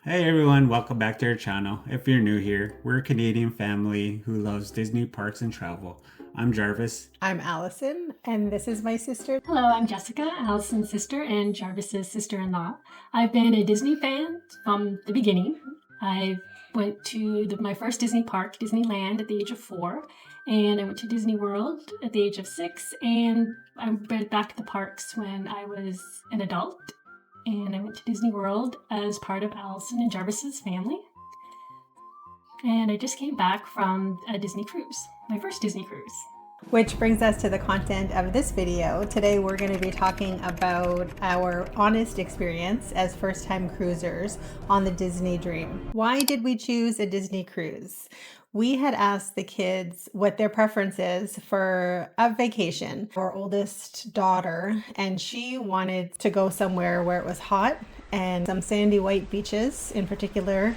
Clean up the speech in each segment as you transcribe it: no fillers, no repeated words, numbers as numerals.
Hey everyone, welcome back to our channel. If you're new here, we're a Canadian family who loves Disney parks and travel. I'm Jarvis. I'm Allison, and this is my sister. Hello, I'm Jessica, Allison's sister and Jarvis's sister-in-law. I've been a Disney fan from the beginning. I went to my first Disney park, Disneyland, at the age of 4, and I went to Disney World at the age of 6, and I went back to the parks when I was an adult, and I went to Disney World as part of Allison and Jarvis's family. And I just came back from a Disney cruise, my first Disney cruise. Which brings us to the content of this video. Today we're going to be talking about our honest experience as first-time cruisers on the Disney Dream. Why did we choose a Disney cruise? We had asked the kids what their preference is for a vacation. Our oldest daughter, and she wanted to go somewhere where it was hot and some sandy white beaches in particular.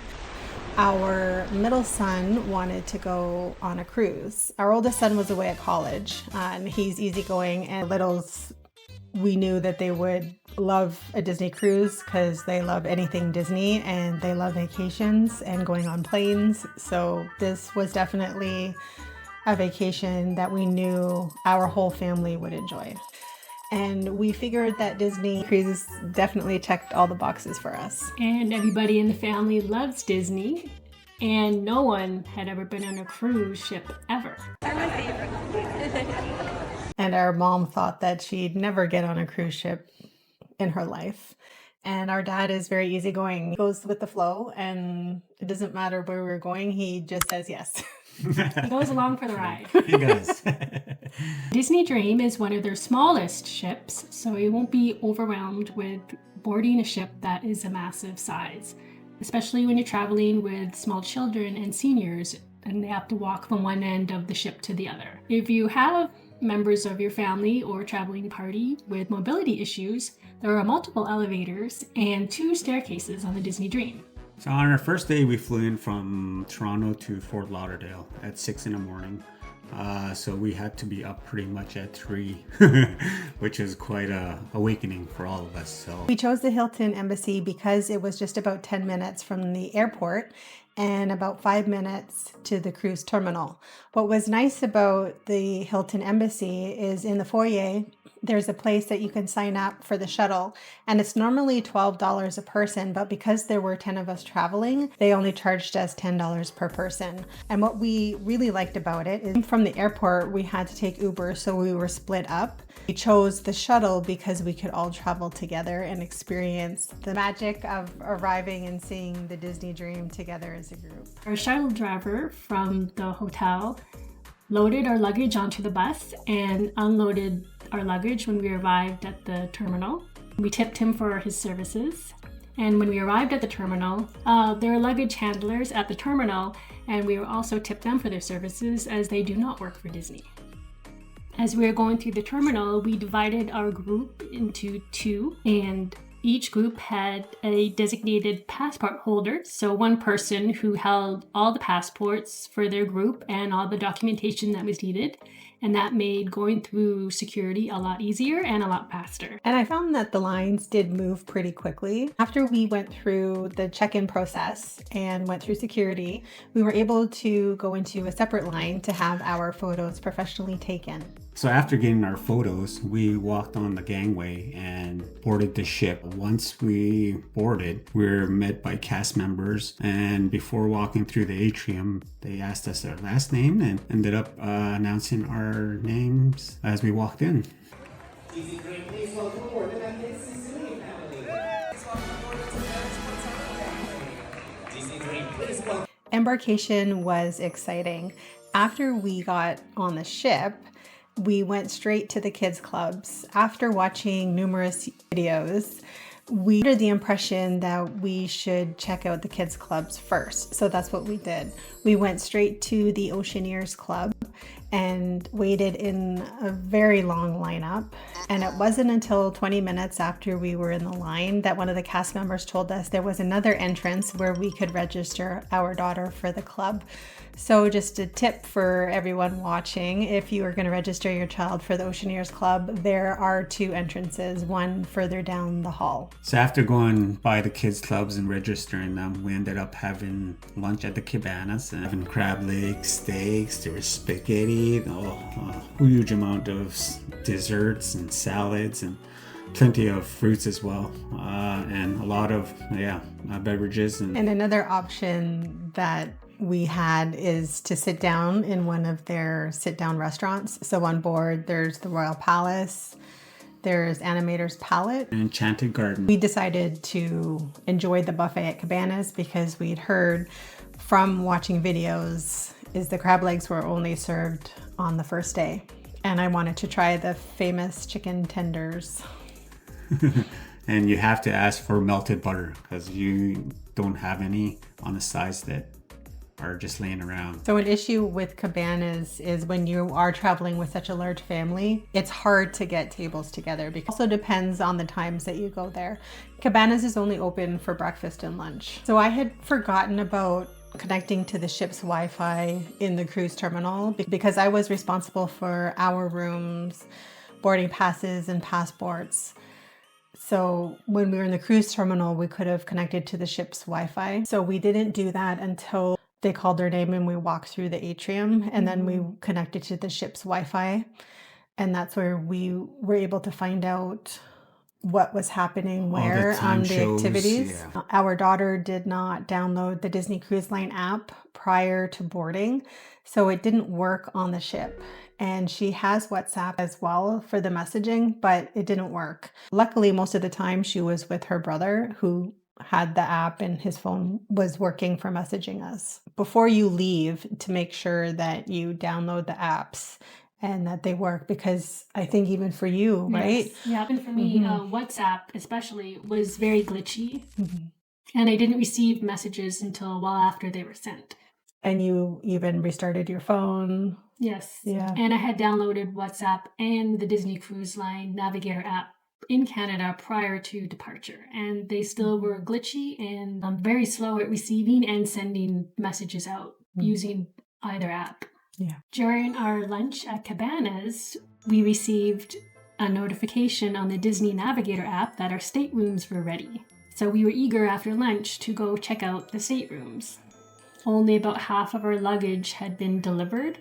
Our middle son wanted to go on a cruise. Our oldest son was away at college, and he's easygoing, and littles, we knew that they would love a Disney cruise because they love anything Disney and they love vacations and going on planes. So this was definitely a vacation that we knew our whole family would enjoy. And we figured that Disney cruises definitely checked all the boxes for us. And everybody in the family loves Disney, and no one had ever been on a cruise ship ever. And our mom thought that she'd never get on a cruise ship in her life. And our dad is very easygoing. He goes with the flow, and it doesn't matter where we're going, he just says yes. He goes along for the ride. He does. Disney Dream is one of their smallest ships, so you won't be overwhelmed with boarding a ship that is a massive size, especially when you're traveling with small children and seniors and they have to walk from one end of the ship to the other. If you have members of your family or traveling party with mobility issues, there are multiple elevators and 2 staircases on the Disney Dream. So on our first day, we flew in from Toronto to Fort Lauderdale at 6 in the morning. So we had to be up pretty much at 3, which is quite a awakening for all of us. So We chose the Hilton Embassy because it was just about 10 minutes from the airport and about 5 minutes to the cruise terminal. What was nice about the Hilton Embassy is in the foyer, there's a place that you can sign up for the shuttle, and it's normally $12 a person, but because there were 10 of us traveling, they only charged us $10 per person. And what we really liked about it is from the airport, we had to take Uber, so we were split up. We chose the shuttle because we could all travel together and experience the magic of arriving and seeing the Disney Dream together as a group. Our shuttle driver from the hotel loaded our luggage onto the bus and unloaded our luggage when we arrived at the terminal. We tipped him for his services. And when we arrived at the terminal, there are luggage handlers at the terminal, and we also tipped them for their services as they do not work for Disney. As we were going through the terminal, we divided our group into 2, and each group had a designated passport holder, so one person who held all the passports for their group and all the documentation that was needed, and that made going through security a lot easier and a lot faster. And I found that the lines did move pretty quickly. After we went through the check-in process and went through security, we were able to go into a separate line to have our photos professionally taken. So after getting our photos, we walked on the gangway and boarded the ship. Once we boarded, we were met by cast members, and before walking through the atrium, they asked us our last name and ended up announcing our names as we walked in. Disney Dream, please welcome aboard the Disney family. Disney Dream, please welcome. Embarkation was exciting. After we got on the ship, we went straight to the kids clubs. After watching numerous videos, we had the impression that we should check out the kids clubs first. So that's what we did. We went straight to the Oceaneers Club. and waited in a very long lineup. And it wasn't until 20 minutes after we were in the line that one of the cast members told us there was another entrance where we could register our daughter for the club. So just a tip for everyone watching, if you are going to register your child for the Oceaneers Club, there are two entrances, one further down the hall. So after going by the kids clubs and registering them, we ended up having lunch at the Cabanas and having crab legs, steaks, there was spaghetti, a huge amount of desserts and salads and plenty of fruits as well, and a lot of beverages. And another option that we had is to sit down in one of their sit-down restaurants. So on board, there's the Royal Palace, there's Animator's Palette, an Enchanted Garden. We decided to enjoy the buffet at Cabanas because we'd heard from watching videos is the crab legs were only served on the first day. And I wanted to try the famous chicken tenders. And you have to ask for melted butter because you don't have any on the sides that are just laying around. So an issue with Cabanas is when you are traveling with such a large family, it's hard to get tables together because it also depends on the times that you go there. Cabanas is only open for breakfast and lunch. So I had forgotten about connecting to the ship's Wi-Fi in the cruise terminal because I was responsible for our rooms, boarding passes, and passports. So when we were in the cruise terminal, we could have connected to the ship's Wi-Fi. So we didn't do that until they called their name and we walked through the atrium, and then we connected to the ship's Wi-Fi. And that's where we were able to find out what was happening where on the activities. Yeah. Our daughter did not download the Disney Cruise Line app prior to boarding, so it didn't work on the ship. And she has WhatsApp as well for the messaging, but it didn't work. Luckily, most of the time she was with her brother who had the app and his phone was working for messaging us. Before you leave, to make sure that you download the apps and that they work, because I think even for you, right? Yes. Yeah, and for me, WhatsApp especially was very glitchy, and I didn't receive messages until well after they were sent. And you even restarted your phone. Yes. Yeah. And I had downloaded WhatsApp and the Disney Cruise Line Navigator app in Canada prior to departure, and they still were glitchy and very slow at receiving and sending messages out using either app. Yeah. During our lunch at Cabanas, we received a notification on the Disney Navigator app that our staterooms were ready. So we were eager after lunch to go check out the staterooms. Only about half of our luggage had been delivered,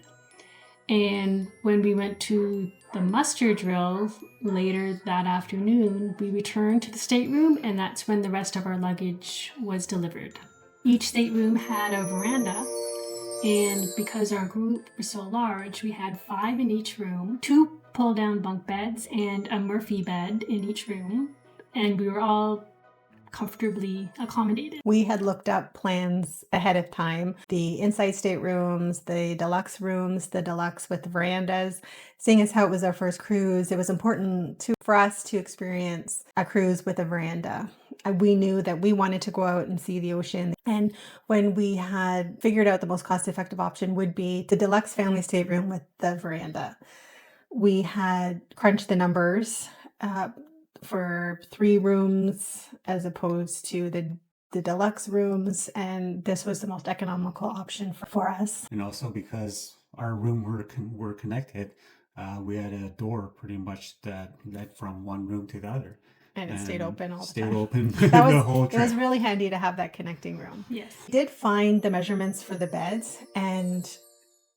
and when we went to the muster drill later that afternoon, we returned to the stateroom, and that's when the rest of our luggage was delivered. Each stateroom had a veranda, and because our group was so large, we had 5 in each room, 2 pull-down bunk beds and a Murphy bed in each room, and we were all comfortably accommodated. We had looked up plans ahead of time, the inside staterooms, the deluxe rooms, the deluxe with verandas. Seeing as how it was our first cruise, it was important for us to experience a cruise with a veranda. We knew that we wanted to go out and see the ocean. And when we had figured out the most cost-effective option would be the deluxe family stateroom with the veranda, we had crunched the numbers for 3 rooms as opposed to the deluxe rooms, and this was the most economical option for us. And also because our room were connected, we had a door pretty much that led from one room to the other. And it stayed open all the time. Stayed open That was, the whole trip. It was really handy to have that connecting room. Yes. We did find the measurements for the beds, and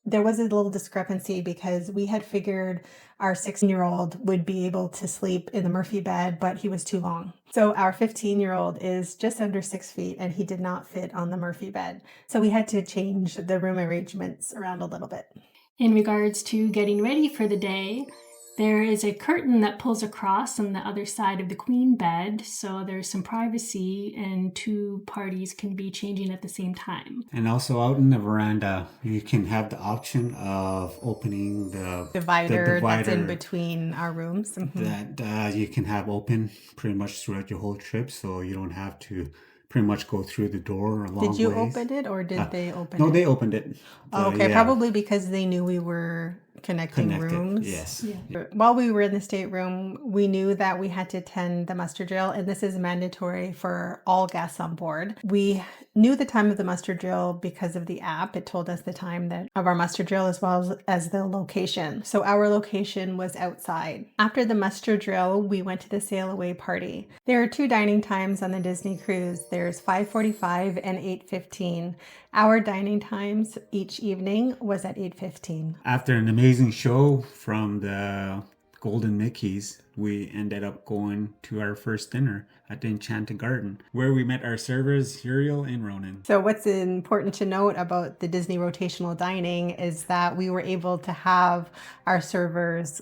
there was a little discrepancy because we had figured our 16-year-old would be able to sleep in the Murphy bed, but he was too long. So our 15-year-old is just under 6 feet, and he did not fit on the Murphy bed. So we had to change the room arrangements around a little bit. In regards to getting ready for the day, there is a curtain that pulls across on the other side of the queen bed, so there's some privacy and 2 parties can be changing at the same time. And also out in the veranda, you can have the option of opening the divider that's in between our rooms. That you can have open pretty much throughout your whole trip, so you don't have to pretty much go through the door a long Did you ways. open it or did they open No, it? they opened it. Oh, okay, Yeah. probably because they knew we were connecting rooms. Yes. Yeah. While we were in the stateroom, we knew that we had to attend the muster drill, and this is mandatory for all guests on board. We knew the time of the muster drill because of the app. It told us the time of our muster drill as well as the location. So our location was outside. After the muster drill, we went to the sail away party. There are 2 dining times on the Disney cruise. There's 5:45 and 8:15. Our dining times each evening was at 8:15. After an amazing show from the Golden Mickeys, we ended up going to our first dinner at the Enchanted Garden, where we met our servers, Uriel and Ronan. So what's important to note about the Disney rotational dining is that we were able to have our servers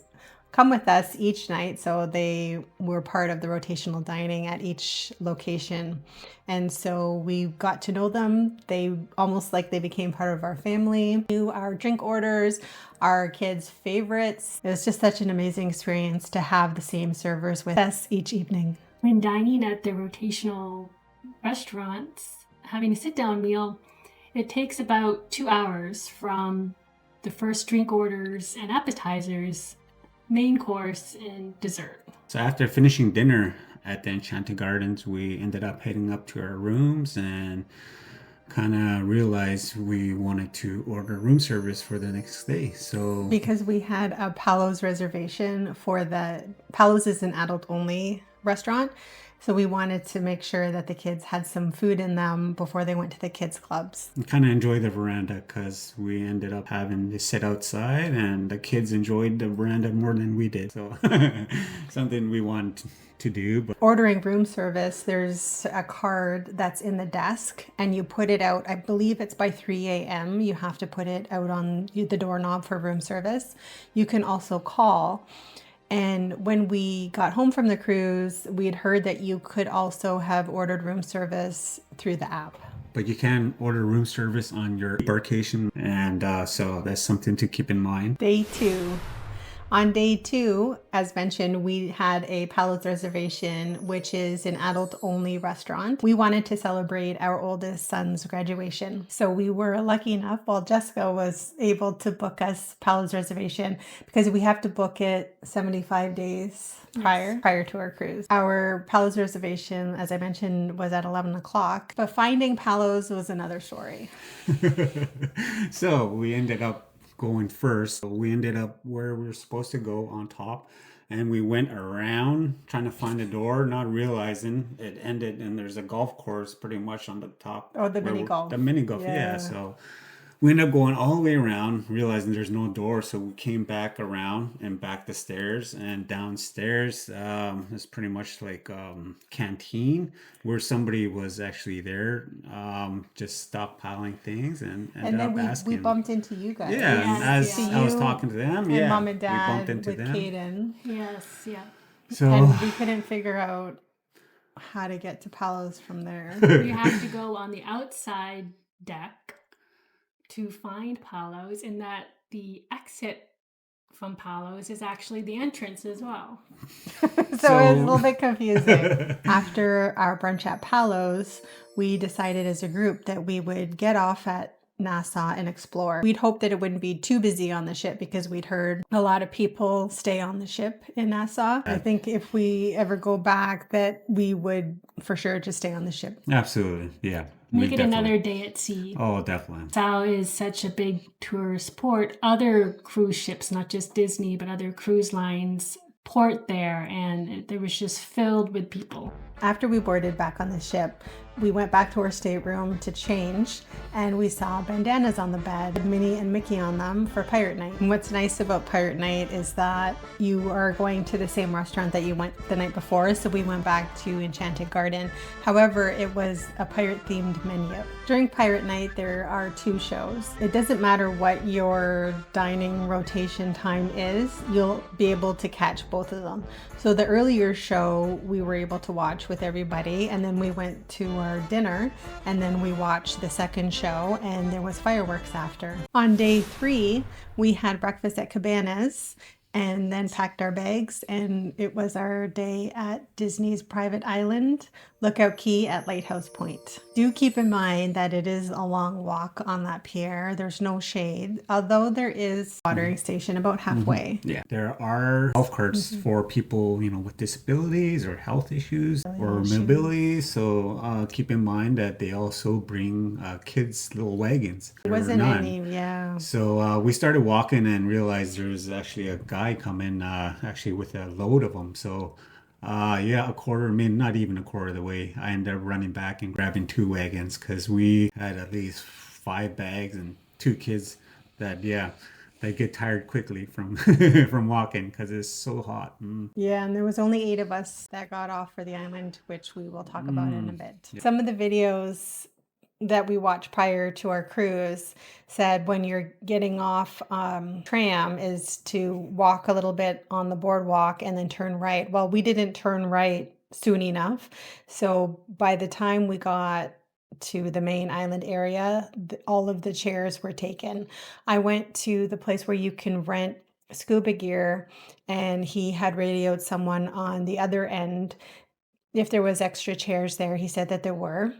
come with us each night. So they were part of the rotational dining at each location. And so we got to know them. They almost like they became part of our family. Knew our drink orders, our kids' favorites. It was just such an amazing experience to have the same servers with us each evening. When dining at the rotational restaurants, having a sit-down meal, it takes about 2 hours from the first drink orders and appetizers, main course, and dessert. So after finishing dinner at the Enchanted Gardens, we ended up heading up to our rooms and kind of realized we wanted to order room service for the next day. So because we had a Palo's reservation for Palo's is an adult only restaurant. So we wanted to make sure that the kids had some food in them before they went to the kids clubs. I kind of enjoyed the veranda because we ended up having to sit outside, and the kids enjoyed the veranda more than we did. So something we want to do. But ordering room service, there's a card that's in the desk and you put it out. I believe it's by 3 a.m. You have to put it out on the doorknob for room service. You can also call. And when we got home from the cruise, we had heard that you could also have ordered room service through the app. But you can order room service on your Embarkation, and so that's something to keep in mind. Day 2. On day 2, as mentioned, we had a Palo's reservation, which is an adult-only restaurant. We wanted to celebrate our oldest son's graduation. So we were lucky enough, while Jessica was able to book us Palo's reservation, because we have to book it 75 days prior to our cruise. Our Palo's reservation, as I mentioned, was at 11 o'clock, but finding Palo's was another story. So we ended up going first. We ended up where we were supposed to go, on top, and we went around trying to find a door, not realizing it ended, and there's a golf course pretty much on the top. Oh, the mini golf. The mini golf, yeah. So we ended up going all the way around, realizing there's no door. So we came back around and back the stairs, and downstairs is pretty much like canteen where somebody was actually there, just stockpiling things, and ended then up we asking. bumped into you guys. Yeah, and Yes, as yeah. I was talking to them, And mom and we dad bumped into with them. Caden. Yes, yeah. So And we couldn't figure out how to get to Palo's from there. You have to go on the outside deck to find Palo's, and that the exit from Palo's is actually the entrance as well. So it was a little bit confusing. After our brunch at Palo's, we decided as a group that we would get off at Nassau and explore. We'd hoped that it wouldn't be too busy on the ship because we'd heard a lot of people stay on the ship in Nassau. I think if we ever go back, that we would for sure just stay on the ship. absolutely, yeah. Make We it definitely- another day at sea. Oh, definitely. Nassau is such a big tourist port. Other cruise ships, not just Disney, but other cruise lines port there, and it was just filled with people. After we boarded back on the ship, we went back to our stateroom to change, and we saw bandanas on the bed, with Minnie and Mickey on them for Pirate Night. And what's nice about Pirate Night is that you are going to the same restaurant that you went the night before, so we went back to Enchanted Garden. However, it was a pirate-themed menu. During Pirate Night, there are 2 shows. It doesn't matter what your dining rotation time is, you'll be able to catch both of them. So the earlier show we were able to watch with everybody, and then we went to our dinner, and then we watched the second show, and there was fireworks after. On day 3, we had breakfast at Cabanas and then packed our bags, and it was our day at Disney's private island Lookout Key at Lighthouse Point. Do keep in mind that it is a long walk on that pier. There's no shade, although there is a watering station about halfway. Yeah, there are golf carts for people, with disabilities or health issues or mobility. So keep in mind that they also bring kids' little wagons. It wasn't any, yeah. So we started walking and realized there was actually a guy coming, actually with a load of them. So yeah, not even a quarter of the way, I ended up running back and grabbing 2 wagons because we had at least 5 bags and 2 kids that, they get tired quickly from from walking because it's so hot. Yeah, and there was only 8 of us that got off for the island, which we will talk about in a bit. Some of the videos that we watched prior to our cruise said when you're getting off tram is to walk a little bit on the boardwalk and then turn right. Well, we didn't turn right soon enough. So by the time we got to the main island area, all of the chairs were taken. I went to the place where you can rent scuba gear, and he had radioed someone on the other end if there was extra chairs there. He said that there were.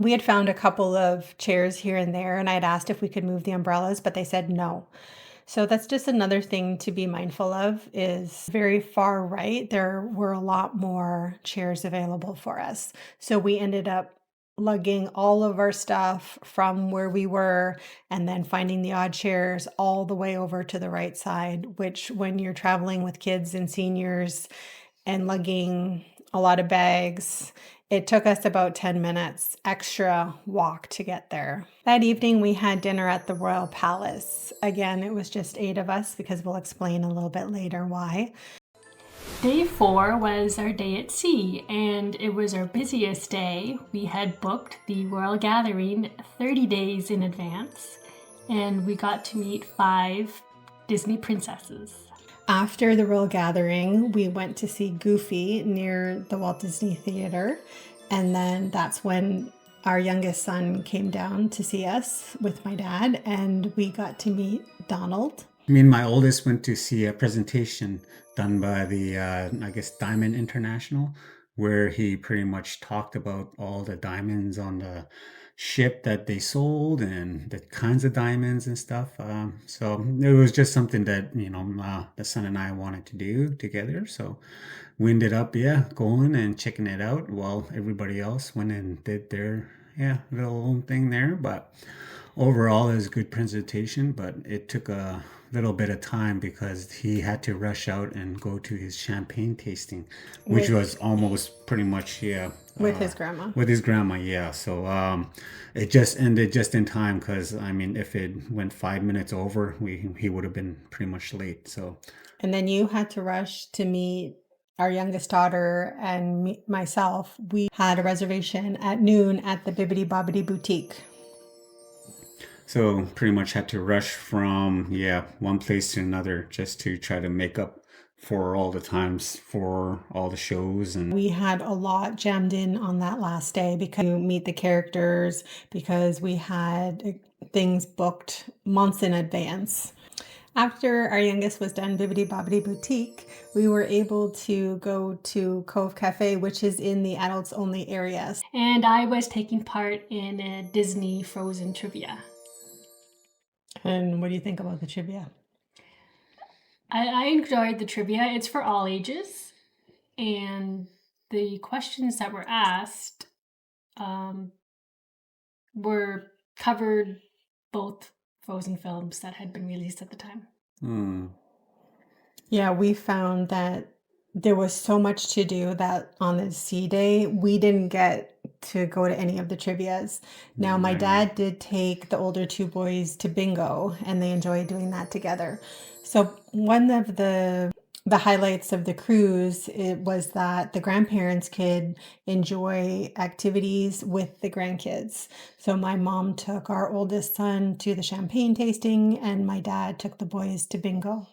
We had found a couple of chairs here and there, and I had asked if we could move the umbrellas, but they said no. So that's just another thing to be mindful of, is very far right. There were a lot more chairs available for us. So we ended up lugging all of our stuff from where we were and then finding the odd chairs all the way over to the right side, which when you're traveling with kids and seniors and lugging a lot of bags, it took us about 10 minutes extra walk to get there. That evening we had dinner at the Royal Palace. Again, it was just 8 of us because we'll explain a little bit later why. Day 4 was our day at sea, and it was our busiest day. We had booked the Royal Gathering 30 days in advance, and we got to meet 5 Disney princesses. After the Royal Gathering, we went to see Goofy near the Walt Disney Theater, and then that's when our youngest son came down to see us with my dad, and we got to meet Donald. My oldest went to see a presentation done by the, Diamond International, where he pretty much talked about all the diamonds on the ship that they sold and the kinds of diamonds and stuff. So it was just something that, the son and I wanted to do together. So we ended up, going and checking it out while everybody else went and did their, little own thing there. But overall, it was a good presentation, but it took a little bit of time because he had to rush out and go to his champagne tasting, which was almost pretty much, with his grandma. With his grandma, yeah. So it just ended just in time because, if it went 5 minutes over, he would have been pretty much late. So. And then you had to rush to meet our youngest daughter and myself. We had a reservation at noon at the Bibbidi Bobbidi Boutique. So pretty much had to rush from, one place to another just to try to make up for all the times for all the shows. And we had a lot jammed in on that last day because you meet the characters, because we had things booked months in advance. After our youngest was done Bibbidi Bobbidi Boutique, we were able to go to Cove Cafe, which is in the adults only area. And I was taking part in a Disney Frozen trivia. And what do you think about the trivia? I enjoyed the trivia. It's for all ages. And the questions that were asked were covered both Frozen films that had been released at the time. Yeah, we found that there was so much to do that on the sea day, we didn't get to go to any of the trivias. Now, my dad did take the older 2 boys to bingo, and they enjoyed doing that together. So one of the highlights of the cruise, it was that the grandparents could enjoy activities with the grandkids. So my mom took our oldest son to the champagne tasting, and my dad took the boys to bingo.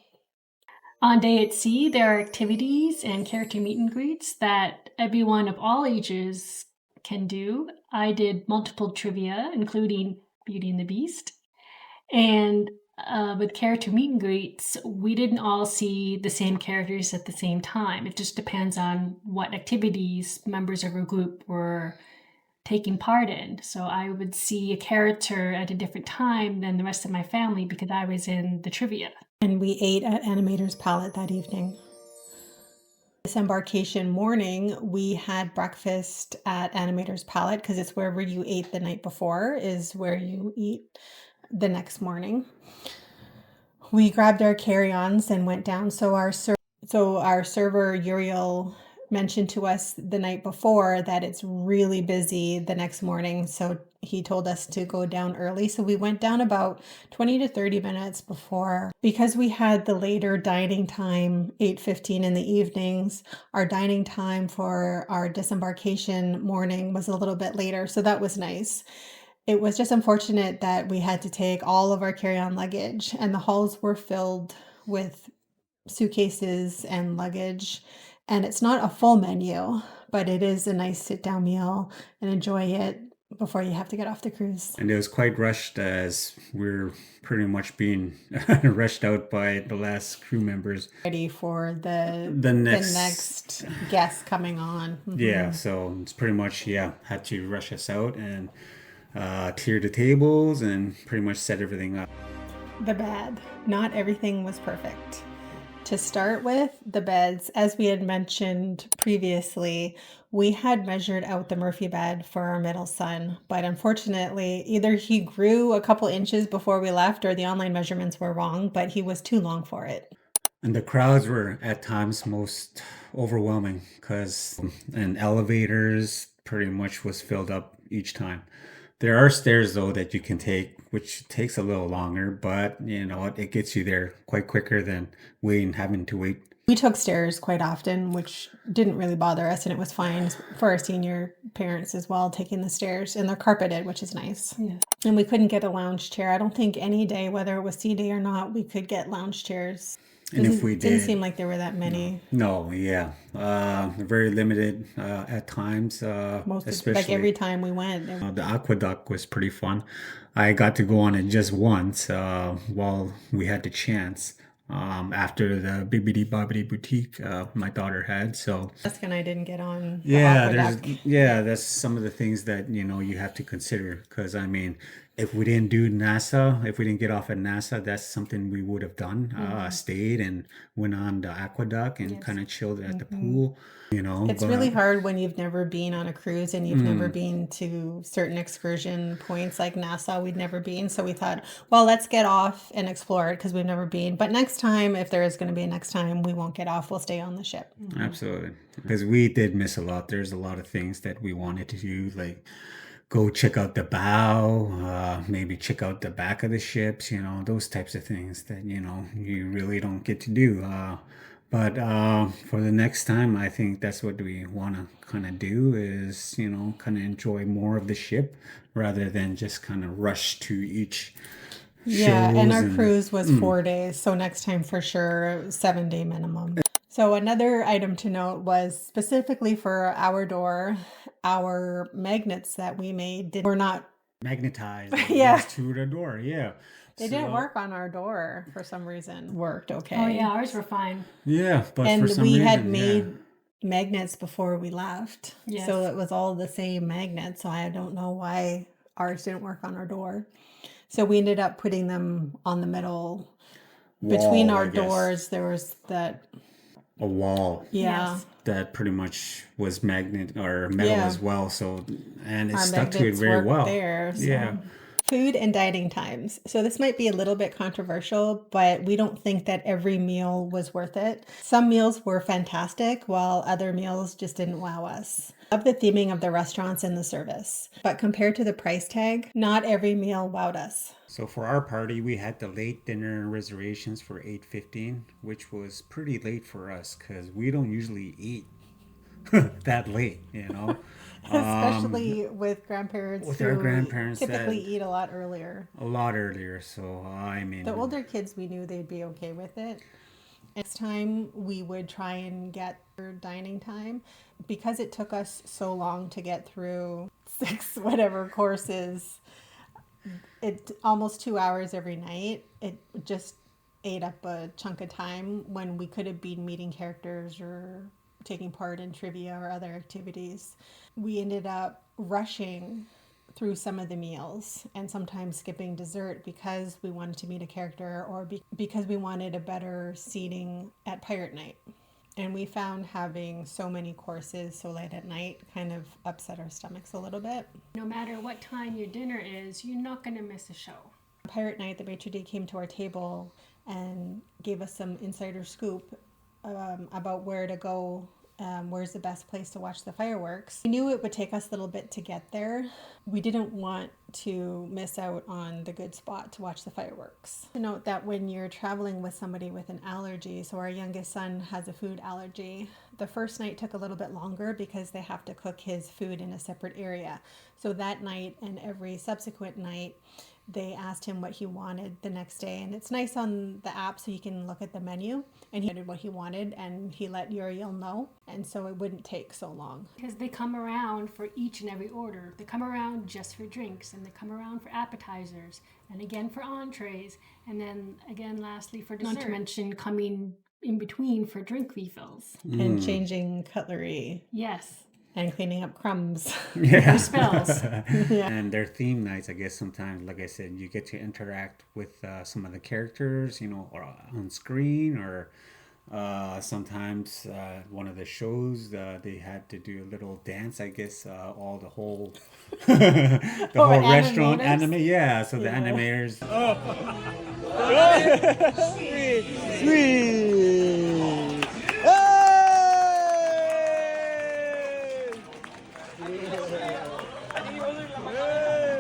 On Day at Sea, there are activities and character meet and greets that everyone of all ages can do. I did multiple trivia, including Beauty and the Beast. And with character meet and greets, we didn't all see the same characters at the same time. It just depends on what activities members of our group were taking part in. So I would see a character at a different time than the rest of my family because I was in the trivia. And we ate at Animator's Palette that evening. This embarkation morning, we had breakfast at Animator's Palette because it's wherever you ate the night before is where you eat the next morning. We grabbed our carry-ons and went down. So our server Uriel mentioned to us the night before that it's really busy the next morning. So he told us to go down early. So we went down about 20 to 30 minutes before. Because we had the later dining time, 8:15 in the evenings, our dining time for our disembarkation morning was a little bit later. So that was nice. It was just unfortunate that we had to take all of our carry-on luggage, and the halls were filled with suitcases and luggage. And it's not a full menu, but it is a nice sit-down meal and enjoy it before you have to get off the cruise. And it was quite rushed as we're pretty much being rushed out by the last crew members. Ready for the next next guest coming on. Yeah, so it's pretty much, had to rush us out and clear the tables and pretty much set everything up. The bed. Not everything was perfect. To start with, the beds, as we had mentioned previously, we had measured out the Murphy bed for our middle son, but unfortunately, either he grew a couple inches before we left or the online measurements were wrong, but he was too long for it. And the crowds were at times most overwhelming because and elevators pretty much was filled up each time. There are stairs though that you can take, which takes a little longer, but you know it gets you there quite quicker than having to wait. We took stairs quite often, which didn't really bother us, and it was fine for our senior parents as well, taking the stairs, and they're carpeted, which is nice. Yeah. And we couldn't get a lounge chair. I don't think any day, whether it was sea day or not, we could get lounge chairs. And if we did, didn't seem like there were that many. No, very limited at times. Especially like every time we went. The aqueduct was pretty fun. I got to go on it just once while we had the chance. After the Bibbidi Bobbidi Boutique my daughter had, so Jessica and I didn't get on the aqueduct. That's some of the things that you have to consider, because I mean, if we didn't do NASA, if we didn't get off at NASA, that's something we would have done. Stayed and went on the aqueduct and kind of chilled at the pool. It's really hard when you've never been on a cruise and you've never been to certain excursion points like Nassau. We'd never been, so we thought, well, let's get off and explore it because we've never been. But next time, if there is going to be a next time, we won't get off. We'll stay on the ship. Absolutely, because we did miss a lot. There's a lot of things that we wanted to do, like go check out the bow, maybe check out the back of the ships, those types of things that, you really don't get to do. But for the next time, I think that's what we want to kind of do is, kind of enjoy more of the ship rather than just kind of rush to each and our cruise was 4 days. So next time for sure, 7-day minimum. So another item to note was specifically for our door, our magnets that we made were not magnetized to the door. They didn't work on our door for some reason. Worked okay. Oh yeah, ours were fine. Yeah, but and for some we reason, had made magnets before we left. Yes. So it was all the same magnet. So I don't know why ours didn't work on our door. So we ended up putting them on the middle. Between our doors, there was a wall. Yeah. Yes. That pretty much was magnet or metal as well. So, and it Our stuck to it very well. There, so. Yeah. Food and dining times. So this might be a little bit controversial, but we don't think that every meal was worth it. Some meals were fantastic, while other meals just didn't wow us. Love the theming of the restaurants and the service, but compared to the price tag, not every meal wowed us. So for our party, we had the late dinner reservations for 8:15, which was pretty late for us because we don't usually eat that late, Especially with grandparents our grandparents typically eat a lot earlier. So I mean, the older kids, we knew they'd be okay with it. Next time we would try and get their dining time, because it took us so long to get through 6 whatever courses. it almost 2 hours every night. It just ate up a chunk of time when we could have been meeting characters or taking part in trivia or other activities. We ended up rushing through some of the meals and sometimes skipping dessert because we wanted to meet a character or because we wanted a better seating at pirate night. And we found having so many courses so late at night kind of upset our stomachs a little bit. No matter what time your dinner is, you're not going to miss a show. Pirate night, the maitre d' came to our table and gave us some insider scoop about where to go, where's the best place to watch the fireworks. We knew it would take us a little bit to get there. We didn't want to miss out on the good spot to watch the fireworks. To note that when you're traveling with somebody with an allergy, so our youngest son has a food allergy, the first night took a little bit longer because they have to cook his food in a separate area. So that night and every subsequent night, they asked him what he wanted the next day. And it's nice on the app so you can look at the menu, and he did what he wanted and he let Uriel know. And so it wouldn't take so long. Because they come around for each and every order. They come around just for drinks, and they come around for appetizers, and again for entrees, and then again lastly for dessert. Not to mention coming in between for drink refills. And changing cutlery. Yes. And cleaning up crumbs. Yeah. Or spills. Yeah. And their theme nights, I guess sometimes, like I said, you get to interact with some of the characters, or on screen, or sometimes one of the shows, they had to do a little dance, I guess, all the whole the whole restaurant anime. Yeah, so the animators.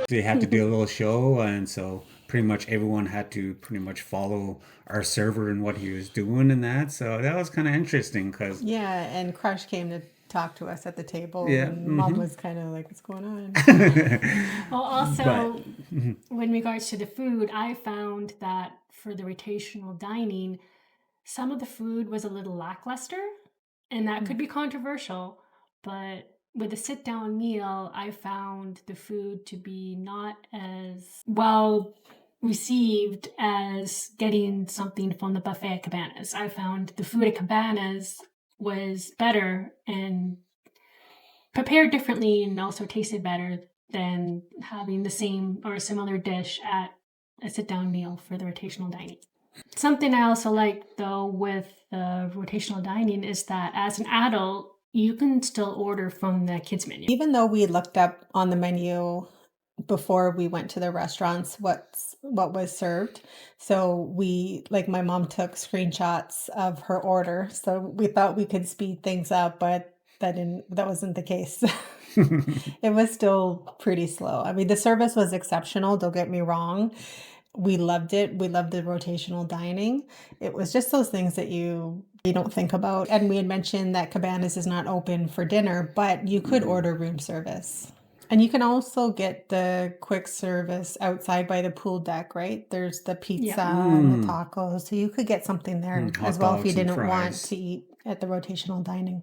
They had to do a little show, and so pretty much everyone had to pretty much follow our server and what he was doing and that. So that was kind of interesting because Yeah, and Crush came to talk to us at the table. Yeah, And Mom was kind of like, what's going on? Well, also, when regards to the food, I found that for the rotational dining, some of the food was a little lackluster, and that could be controversial, but with a sit-down meal, I found the food to be not as well received as getting something from the buffet at Cabanas. I found the food at Cabanas was better and prepared differently and also tasted better than having the same or a similar dish at a sit-down meal for the rotational dining. Something I also like, though, with the rotational dining is that as an adult, you can still order from the kids menu. Even though we looked up on the menu before we went to the restaurants what was served, so we, like, my mom took screenshots of her order, so we thought we could speed things up, but that wasn't the case. It was still pretty slow. I mean, the service was exceptional, don't get me wrong. We loved it. We loved the rotational dining. It was just those things that you don't think about. And we had mentioned that Cabanas is not open for dinner, but you could order room service. And you can also get the quick service outside by the pool deck, right? There's the pizza and the tacos. So you could get something there as well if you didn't want to eat at the rotational dining.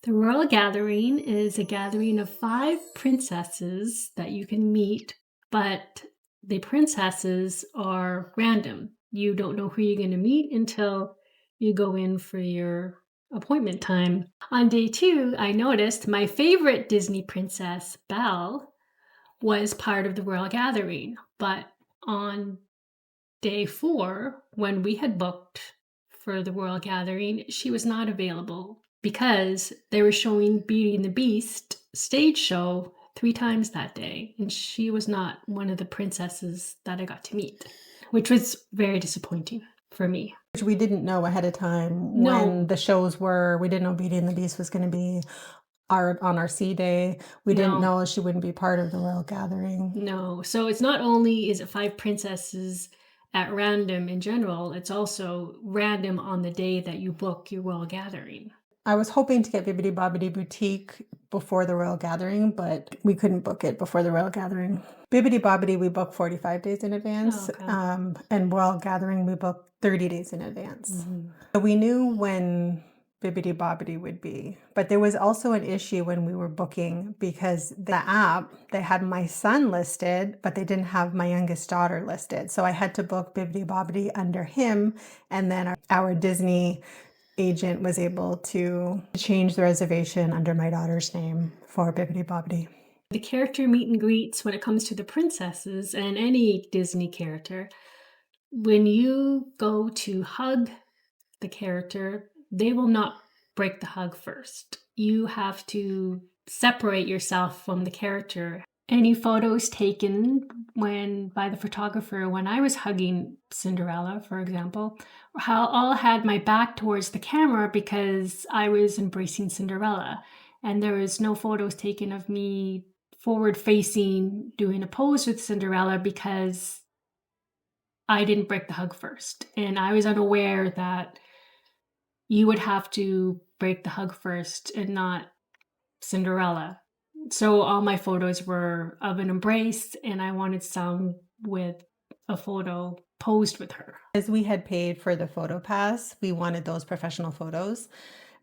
The Royal Gathering is a gathering of 5 princesses that you can meet, but the princesses are random. You don't know who you're going to meet until you go in for your appointment time. On day 2, I noticed my favorite Disney princess, Belle, was part of the Royal Gathering. But on day 4, when we had booked for the Royal Gathering, she was not available because they were showing Beauty and the Beast stage show 3 times that day, and she was not one of the princesses that I got to meet, which was very disappointing for me. Which we didn't know ahead of time when the shows were. We didn't know Beauty and the Beast was going to be on our C day. We didn't know she wouldn't be part of the Royal Gathering. No. So it's not only is it 5 princesses at random in general, it's also random on the day that you book your Royal Gathering. I was hoping to get Bibbidi Bobbidi Boutique before the Royal Gathering, but we couldn't book it before the Royal Gathering. Bibbidi Bobbidi we booked 45 days in advance, and Royal Gathering we booked 30 days in advance. So we knew when Bibbidi Bobbidi would be. But there was also an issue when we were booking because the app, they had my son listed, but they didn't have my youngest daughter listed. So I had to book Bibbidi Bobbidi under him. And then our Disney agent was able to change the reservation under my daughter's name for Bibbidi Bobbidi. The character meet and greets, when it comes to the princesses and any Disney character, when you go to hug the character, they will not break the hug first. You have to separate yourself from the character. Any photos taken by the photographer when I was hugging Cinderella, for example, all had my back towards the camera because I was embracing Cinderella. And there was no photos taken of me forward facing doing a pose with Cinderella because I didn't break the hug first. And I was unaware that you would have to break the hug first and not Cinderella. So all my photos were of an embrace, and I wanted some with a photo posed with her. As we had paid for the photo pass, we wanted those professional photos.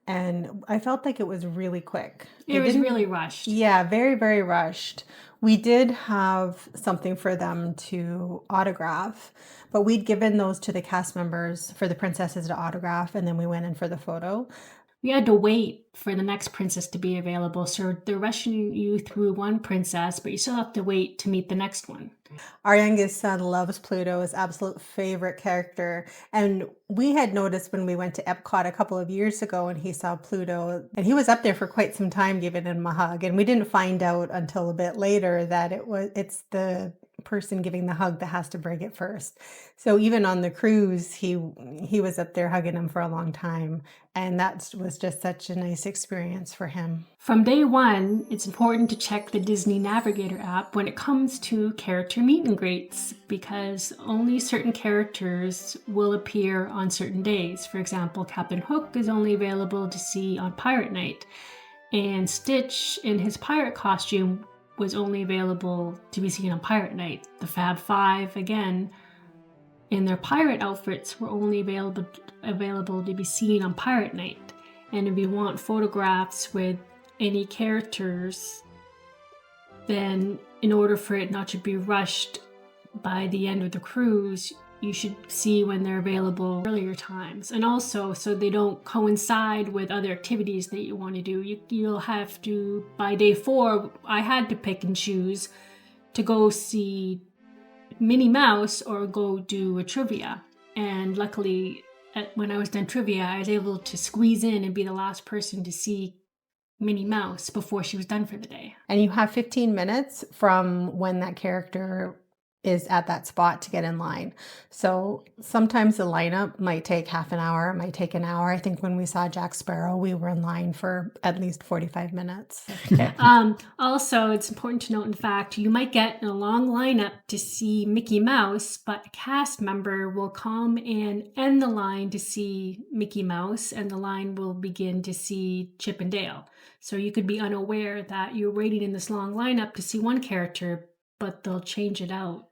And I felt like it was really quick. It was really rushed. Yeah, very, very rushed. We did have something for them to autograph, but we'd given those to the cast members for the princesses to autograph, and then we went in for the photo. We had to wait for the next princess to be available. So they're rushing you through one princess, but you still have to wait to meet the next one. Our youngest son loves Pluto, his absolute favorite character. And we had noticed when we went to Epcot a couple of years ago and he saw Pluto, and he was up there for quite some time giving him a hug. And we didn't find out until a bit later that it's the person giving the hug that has to break it first. So even on the cruise, he was up there hugging him for a long time. And that was just such a nice experience for him. From day one, it's important to check the Disney Navigator app when it comes to character meet and greets, because only certain characters will appear on certain days. For example, Captain Hook is only available to see on Pirate Night, and Stitch in his pirate costume was only available to be seen on Pirate Night. The Fab Five, again, in their pirate outfits were only available to be seen on Pirate Night. And if you want photographs with any characters, then in order for it not to be rushed by the end of the cruise, you should see when they're available earlier times. And also, so they don't coincide with other activities that you want to do. You'll have to, by day 4, I had to pick and choose to go see Minnie Mouse or go do a trivia. And luckily, when I was done trivia, I was able to squeeze in and be the last person to see Minnie Mouse before she was done for the day. And you have 15 minutes from when that character is at that spot to get in line. So sometimes the lineup might take half an hour, it might take an hour. I think when we saw Jack Sparrow, we were in line for at least 45 minutes. Also, it's important to note, in fact, you might get a long lineup to see Mickey Mouse, but a cast member will come and end the line to see Mickey Mouse, and the line will begin to see Chip and Dale. So you could be unaware that you're waiting in this long lineup to see one character, but they'll change it out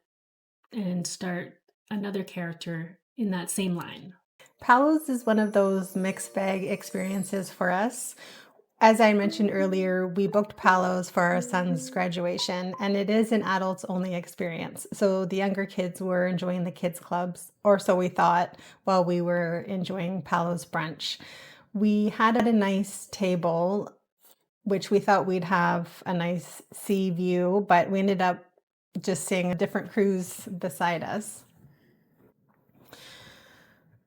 and start another character in that same line. Palo's is one of those mixed bag experiences for us. As I mentioned earlier, we booked Palo's for our son's graduation, and it is an adults only experience. So the younger kids were enjoying the kids clubs, or so we thought, while we were enjoying Palo's brunch. We had a nice table, which we thought we'd have a nice sea view, but we ended up just seeing a different cruise beside us.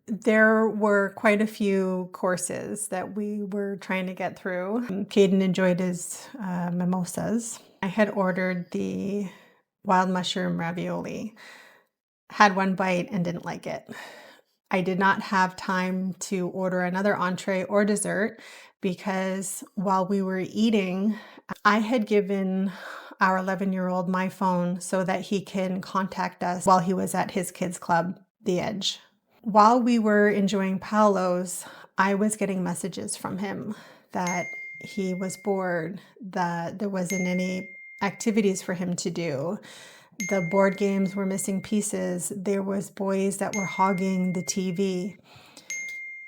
There were quite a few courses that we were trying to get through. Caden enjoyed his mimosas. I had ordered the wild mushroom ravioli, had one bite and didn't like it. I did not have time to order another entree or dessert because while we were eating, I had given our 11-year-old my phone so that he can contact us while he was at his kids club, The Edge. While we were enjoying Palo's, I was getting messages from him that he was bored, that there wasn't any activities for him to do. The board games were missing pieces. There was boys that were hogging the TV.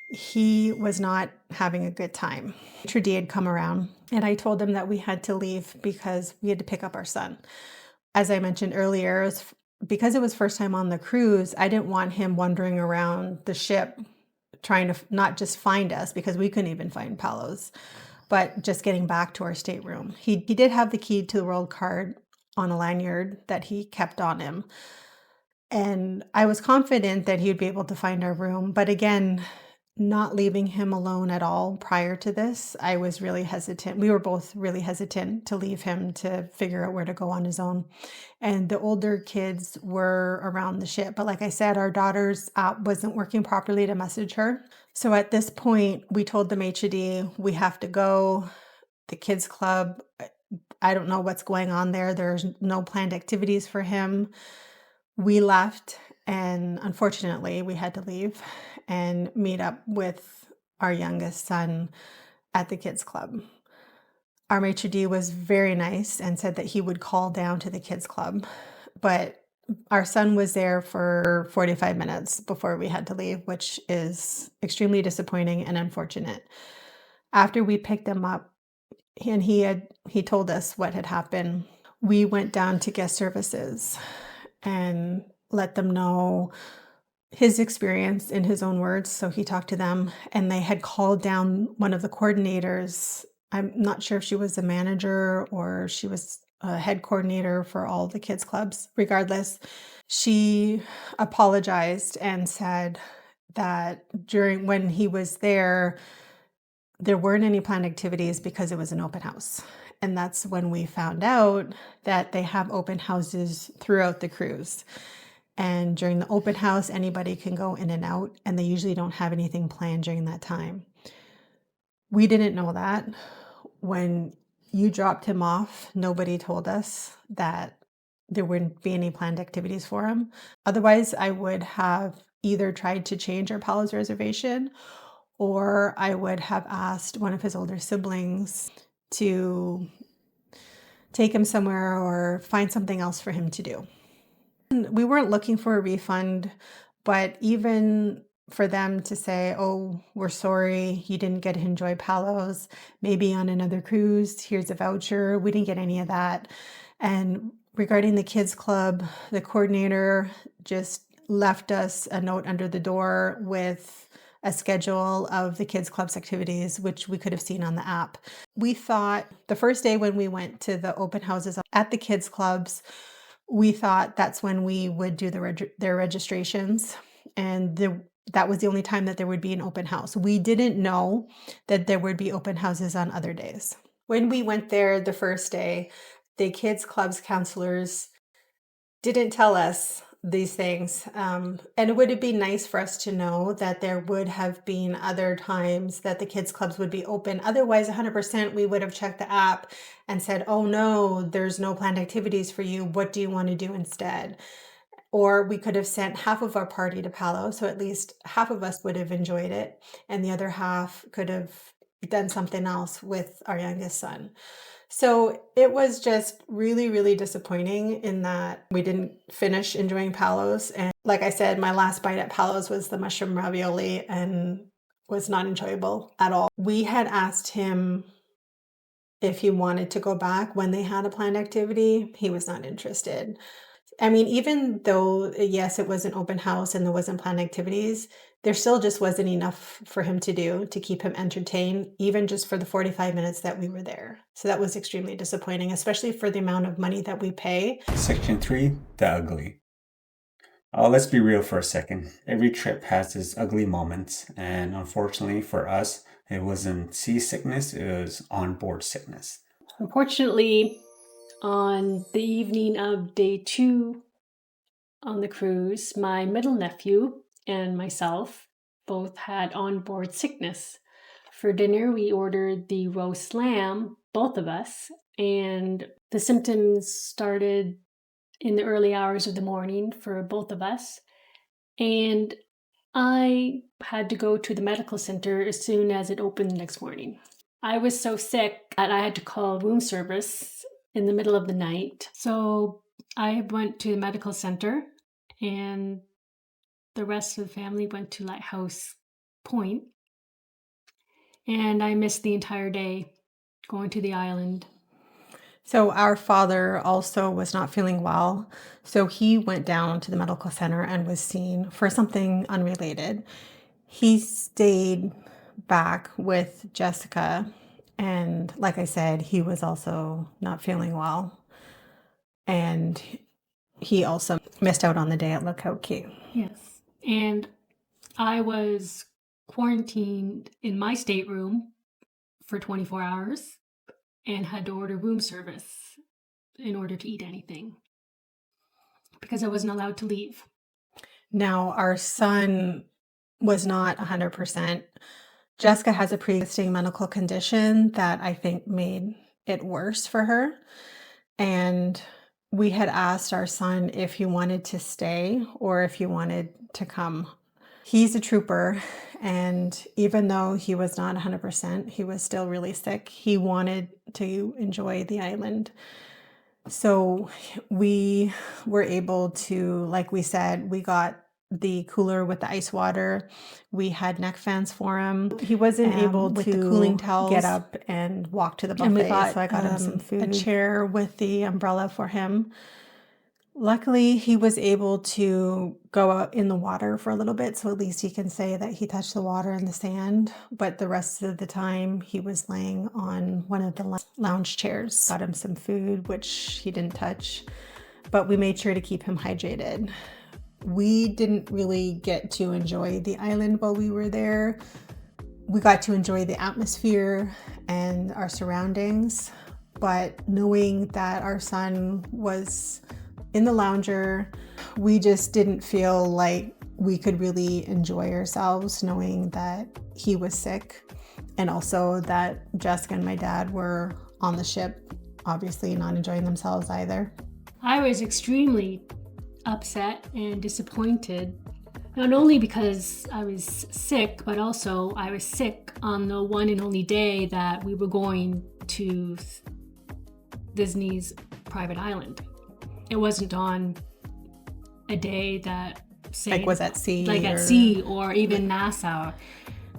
he was not having a good time. Maitre d' had come around, and I told him that we had to leave because we had to pick up our son. As I mentioned earlier, because it was first time on the cruise, I didn't want him wandering around the ship trying to not just find us, because we couldn't even find Palo's, but just getting back to our stateroom. He did have the key to the world card on a lanyard that he kept on him. And I was confident that he would be able to find our room. But again, not leaving him alone at all prior to this, I was really hesitant. We were both really hesitant to leave him to figure out where to go on his own. And the older kids were around the ship. But like I said, our daughter's app wasn't working properly to message her. So at this point, we told the maitre d' we have to go. The kids club, I don't know what's going on there. There's no planned activities for him. We left, and unfortunately, we had to leave and meet up with our youngest son at the kids club. Our maitre d' was very nice and said that he would call down to the kids club, but our son was there for 45 minutes before we had to leave, which is extremely disappointing and unfortunate. After we picked him up, and he told us what had happened, we went down to guest services and let them know his experience in his own words. So he talked to them, and they had called down one of the coordinators. I'm not sure if she was a manager or she was a head coordinator for all the kids clubs. Regardless, she apologized and said that when he was there weren't any planned activities because it was an open house. And that's when we found out that they have open houses throughout the cruise. And during the open house, anybody can go in and out, and they usually don't have anything planned during that time. We didn't know that. When you dropped him off, nobody told us that there wouldn't be any planned activities for him. Otherwise, I would have either tried to change our Palo's reservation, or I would have asked one of his older siblings to take him somewhere or find something else for him to do. And we weren't looking for a refund, but even for them to say, oh, we're sorry, you didn't get to enjoy Palo's, maybe on another cruise, here's a voucher. We didn't get any of that. And regarding the kids club, the coordinator just left us a note under the door with a schedule of the kids club's activities, which we could have seen on the app. We thought the first day when we went to the open houses at the kids clubs, we thought that's when we would do their registrations, and that was the only time that there would be an open house. We didn't know that there would be open houses on other days. When we went there the first day, the kids club's counselors didn't tell us these things. And it would be nice for us to know that there would have been other times that the kids clubs would be open. Otherwise, 100% we would have checked the app and said, oh no, there's no planned activities for you. What do you want to do instead? Or we could have sent half of our party to Palo, so at least half of us would have enjoyed it, and the other half could have done something else with our youngest son. So it was just really, really disappointing in that we didn't finish enjoying Palo's. And like I said, my last bite at Palo's was the mushroom ravioli and was not enjoyable at all. We had asked him if he wanted to go back when they had a planned activity. He was not interested. I mean, even though, yes, it was an open house and there wasn't planned activities, there still just wasn't enough for him to do to keep him entertained, even just for the 45 minutes that we were there. So that was extremely disappointing, especially for the amount of money that we pay. Section 3, the ugly. Let's be real for a second. Every trip has its ugly moments, and unfortunately for us, it wasn't seasickness, it was onboard sickness. Unfortunately, on the evening of day 2 on the cruise, my middle nephew and myself both had onboard sickness. For dinner, we ordered the roast lamb, both of us, and the symptoms started in the early hours of the morning for both of us. And I had to go to the medical center as soon as it opened the next morning. I was so sick that I had to call room service in the middle of the night. So I went to the medical center, and the rest of the family went to Lighthouse Point. And I missed the entire day going to the island. So our father also was not feeling well. So he went down to the medical center and was seen for something unrelated. He stayed back with Jessica. And like I said, he was also not feeling well. And he also missed out on the day at Lookout Key. Yes. And I was quarantined in my stateroom for 24 hours and had to order room service in order to eat anything because I wasn't allowed to leave. Now, our son was not 100%. Jessica has a pre-existing medical condition that I think made it worse for her. And we had asked our son if he wanted to stay or if he wanted to come. He's a trooper, and even though he was not 100%, he was still really sick. He wanted to enjoy the island. So we were able to, like we said, we got the cooler with the ice water. We had neck fans for him. He wasn't able with to the cooling towels get up and walk to the buffet. And we got, so I got him some food. A food. chair with the umbrella for him. Luckily, he was able to go out in the water for a little bit, so at least he can say that he touched the water and the sand. But the rest of the time, he was laying on one of the lounge chairs. Got him some food, which he didn't touch, but we made sure to keep him hydrated. We didn't really get to enjoy the island while we were there. We got to enjoy the atmosphere and our surroundings, but knowing that our son was in the lounger, we just didn't feel like we could really enjoy ourselves knowing that he was sick, and also that Jessica and my dad were on the ship, obviously not enjoying themselves either. I was extremely upset and disappointed, not only because I was sick, but also I was sick on the one and only day that we were going to Disney's private island. It wasn't on a day that, say, like was at sea, at sea or even Nassau.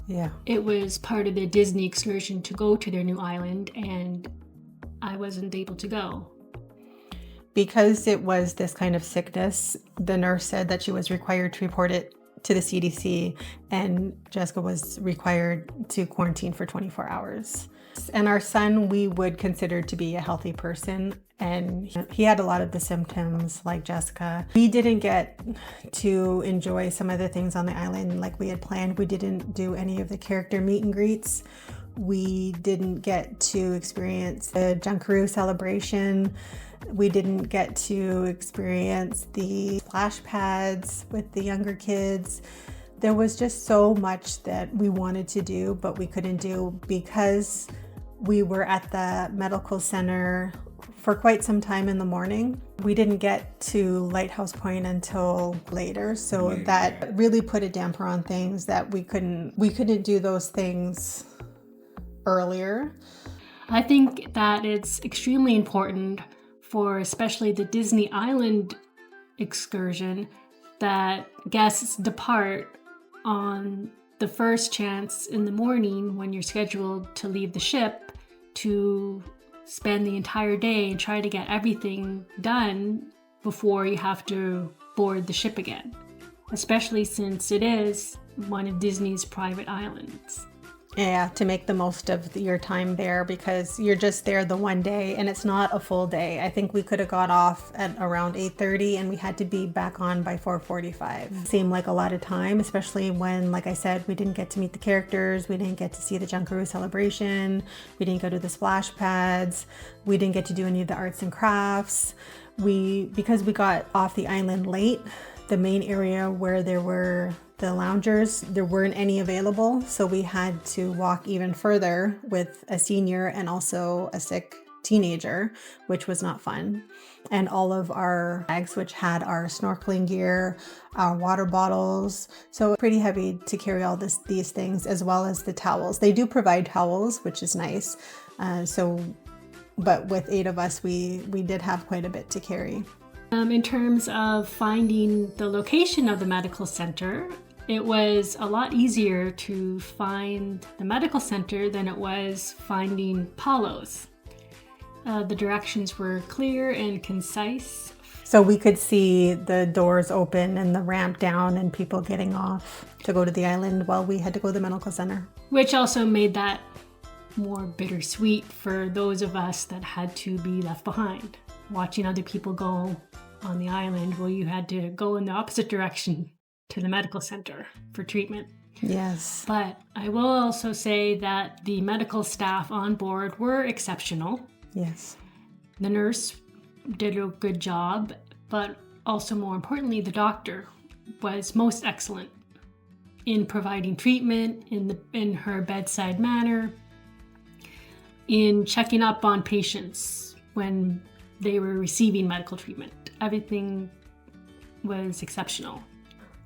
Yeah, it was part of the Disney excursion to go to their new island, and I wasn't able to go. Because it was this kind of sickness, the nurse said that she was required to report it to the CDC, and Jessica was required to quarantine for 24 hours. And our son, we would consider to be a healthy person, and he had a lot of the symptoms like Jessica. We didn't get to enjoy some of the things on the island like we had planned. We didn't do any of the character meet and greets. We didn't get to experience the Junkaroo celebration. We didn't get to experience the splash pads with the younger kids. There was just so much that we wanted to do, but we couldn't do because we were at the medical center for quite some time in the morning. We didn't get to Lighthouse Point until later, so that really put a damper on things that we couldn't do those things earlier. I think that it's extremely important for especially the Disney Island excursion that guests depart on the first chance in the morning when you're scheduled to leave the ship to spend the entire day and try to get everything done before you have to board the ship again, especially since it is one of Disney's private islands. Yeah, to make the most of your time there, because you're just there the one day and it's not a full day. I think we could have got off at around 8:30 and we had to be back on by 4:45. Seemed like a lot of time, especially when, like I said, we didn't get to meet the characters, we didn't get to see the Junkaroo celebration, we didn't go to the splash pads, we didn't get to do any of the arts and crafts. Because we got off the island late, the main area where there were the loungers, there weren't any available, so we had to walk even further with a senior and also a sick teenager, which was not fun. And all of our bags, which had our snorkeling gear, our water bottles, so pretty heavy to carry all these things, as well as the towels. They do provide towels, which is nice. But with 8 of us, we did have quite a bit to carry. In terms of finding the location of the medical center, It was a lot easier to find the medical center than it was finding Palo's. The directions were clear and concise. So we could see the doors open and the ramp down and people getting off to go to the island while we had to go to the medical center. Which also made that more bittersweet for those of us that had to be left behind. Watching other people go on the island while you had to go in the opposite direction to the medical center for treatment. Yes. But I will also say that the medical staff on board were exceptional. Yes. The nurse did a good job, but also more importantly, the doctor was most excellent in providing treatment, in her bedside manner, in checking up on patients when they were receiving medical treatment. Everything was exceptional.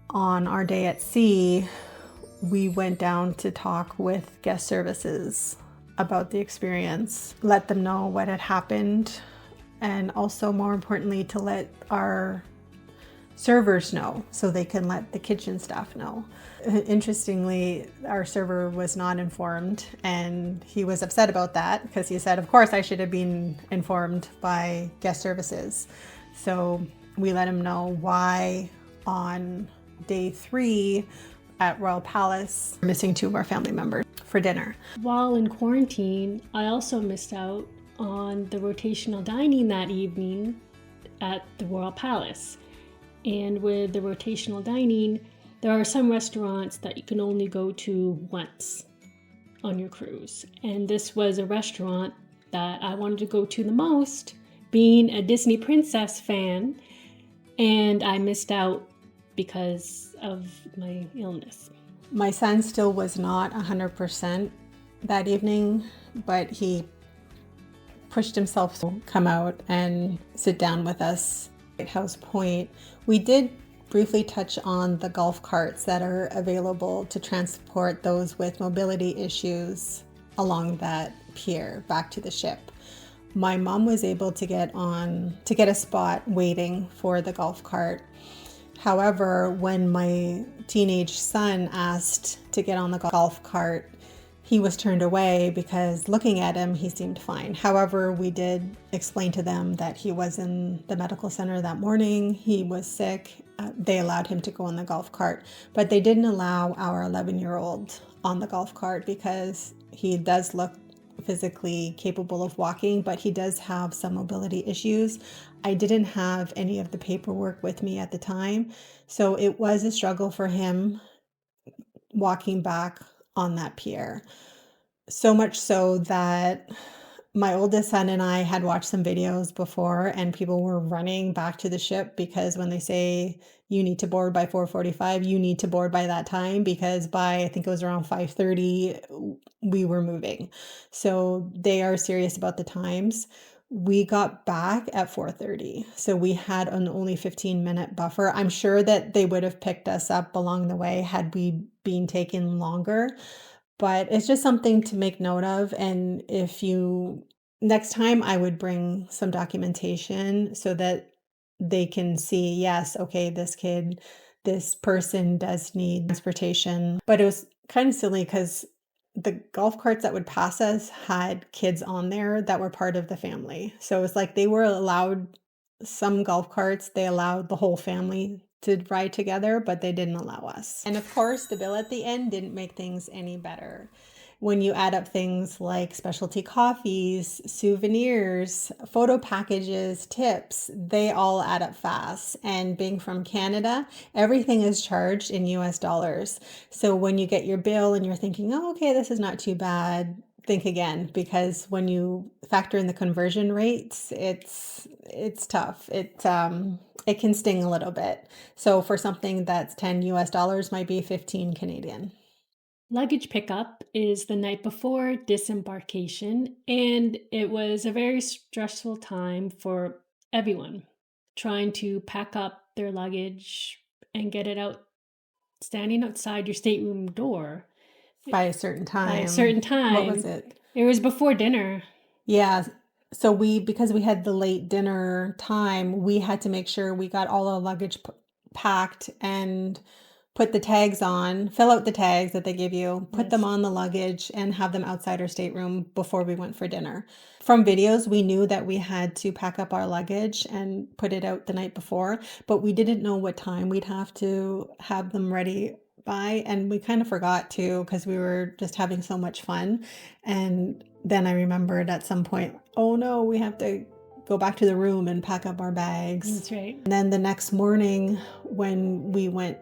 On our day at sea, we went down to talk with guest services about the experience, let them know what had happened, and also more importantly to let our servers know so they can let the kitchen staff know. Interestingly, our server was not informed, and he was upset about that because he said, of course I should have been informed by guest services. So we let him know why on day 3 at Royal Palace, we're missing 2 of our family members for dinner. While in quarantine, I also missed out on the rotational dining that evening at the Royal Palace. And with the rotational dining, there are some restaurants that you can only go to once on your cruise. And this was a restaurant that I wanted to go to the most, being a Disney princess fan, and I missed out because of my illness. My son still was not 100% that evening, but he pushed himself to come out and sit down with us at Lighthouse Point. We did briefly touch on the golf carts that are available to transport those with mobility issues along that pier back to the ship. My mom was able to get a spot waiting for the golf cart. However, when my teenage son asked to get on the golf cart, he was turned away because looking at him, he seemed fine. However, we did explain to them that he was in the medical center that morning. He was sick. They allowed him to go on the golf cart, but they didn't allow our 11-year-old on the golf cart because he does look physically capable of walking, but he does have some mobility issues. I didn't have any of the paperwork with me at the time, so it was a struggle for him walking back on that pier. So much so that my oldest son and I had watched some videos before, and people were running back to the ship because when they say you need to board by 4:45, you need to board by that time, because by I think it was around 5:30 we were moving. So they are serious about the times. We got back at 4:30, so we had an only 15-minute buffer. I'm sure that they would have picked us up along the way had we been taken longer, but it's just something to make note of. And next time I would bring some documentation so that they can see, yes, okay, this person does need transportation. But it was kind of silly because the golf carts that would pass us had kids on there that were part of the family. So it was like they were allowed some golf carts, they allowed the whole family to ride together, but they didn't allow us. And of course, the bill at the end didn't make things any better. When you add up things like specialty coffees, souvenirs, photo packages, tips, they all add up fast. And being from Canada, everything is charged in US dollars. So when you get your bill and you're thinking, oh, okay, this is not too bad, think again, because when you factor in the conversion rates, it's tough. It can sting a little bit. So for something that's 10 US dollars might be 15 Canadian. Luggage pickup is the night before disembarkation, and it was a very stressful time for everyone trying to pack up their luggage and get it out, standing outside your stateroom door. By a certain time. By a certain time. What was it? It was before dinner. Yeah. So because we had the late dinner time, we had to make sure we got all our luggage packed and put the tags on, fill out the tags that they give you, put them Yes. on the luggage, and have them outside our stateroom before we went for dinner. From videos, we knew that we had to pack up our luggage and put it out the night before, but we didn't know what time we'd have to have them ready by. And we kind of forgot to because we were just having so much fun. And then I remembered at some point, oh no, we have to go back to the room and pack up our bags. That's right. And then the next morning, when we went